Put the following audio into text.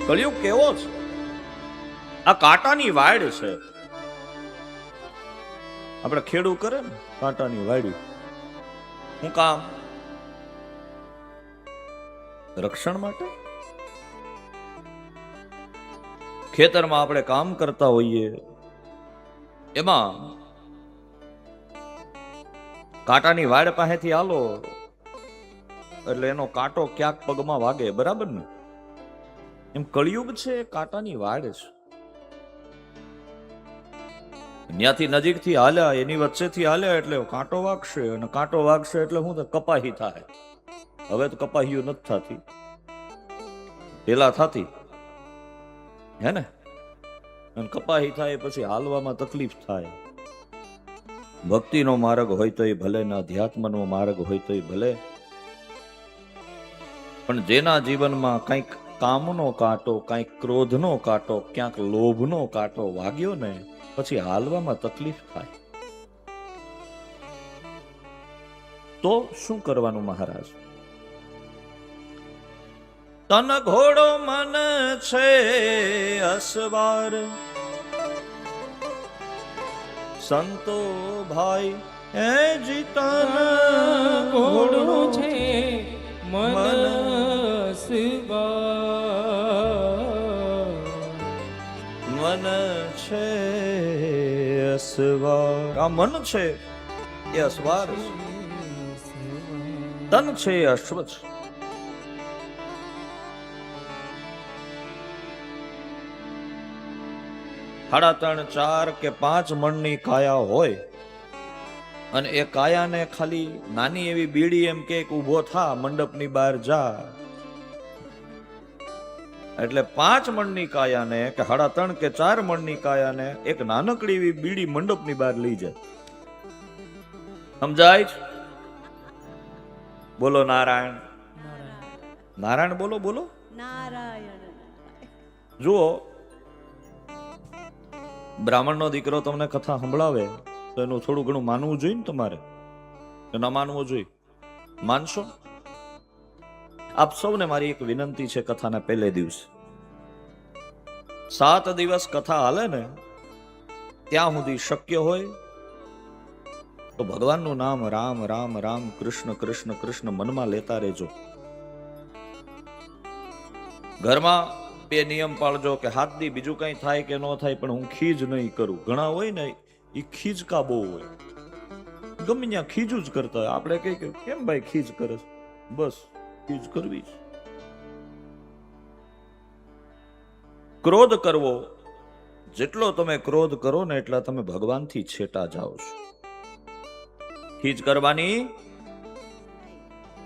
કળિયુગ કેવો છે? આ કાંટાની વાડ છે. આપણે ખેડૂ કરે ને કાંટાની વાડી, શું કામ? રક્ષણ માટે. ખેતરમાં આપણે કામ કરતા હોઈએ, એમાં કાંટાની વાડ પાસેથી હાલો એટલે એનો કાંટો ક્યાંક પગમાં વાગે, બરાબર ને? એમ કળિયુગ છે એ કાંટાની વાડ છે. ત્યાંથી નજીકથી હાલ્યા, એની વચ્ચેથી હાલ્યા એટલે કાંટો વાગશે, અને કાંટો વાગશે એટલે શું થાય? કપાહી થાય. હવે તો કપાહીઓ નથી થતી, પેલા થતી હે ને? અને કપાહી થાય પછી હાલવામાં તકલીફ થાય. ભક્તિનો માર્ગ હોય તો એ ભલે, ને અધ્યાત્મનો માર્ગ હોય તો એ ભલે, પણ જેના જીવનમાં કંઈક કામનો કાંટો, કંઈક ક્રોધનો કાંટો, ક્યાંક લોભનો કાંટો વાગ્યો ને પછી હાલવામાં તકલીફ થાય. તો શું કરવાનું મહારાજ? તન ઘોડો મન છે અસવાર, સંતો ભાઈ હે જીતન ઘોડો છે મન સવાર, મન છે અસવાર. આ મન છે એ અસવાર છે, તન છે એ અશ્વ છે. સાડા 3, 4 કે 5 મણની કાયા હોય અને એ કાયાને ખાલી નાની એવી બીડી એમ કે ઊભો થા, મંડપની બહાર જા, એટલે 5 મણની કાયાને કે 3.5 કે 4 મણની કાયાને એક નાનકડી એવી બીડી મંડપની બહાર લઈ જાય. સમજાય છે? બોલો નારાયણ નારાયણ, બોલો બોલો નારાયણ. જુઓ, બ્રાહ્મણનો દીકરો તમને કથા સંભળાવે તો એનું થોડું ઘણું માનવું જોઈએ ને તમારે, કે ન માનવું જોઈએ? માનશો? આપ સૌને મારી એક વિનંતી છે. કથાના પહેલે દિવસે 7 દિવસ કથા હાલે ને ત્યાં સુધી શક્ય હોય તો ભગવાનનું નામ રામ રામ રામ, કૃષ્ણ કૃષ્ણ કૃષ્ણ મનમાં લેતા રહેજો. ઘરમાં 2 નિયમ પાળજો કે હાથ દી બીજું કઈ થાય કે ન થાય પણ હું ખીજ નહીં કરું. ઘણા હોય ને એ ખીજકા બહુ હોય, ગમે ત્યાં ખીજું જ કરતા હોય. આપણે કઈ કેમ ભાઈ ખીજ કરે? બસ ખીજ કરવી જ. ક્રોધ કરવો, જેટલો તમે ક્રોધ કરો ને એટલા તમે ભગવાનથી છેટા જાઓ છો. ખીજ કરવાની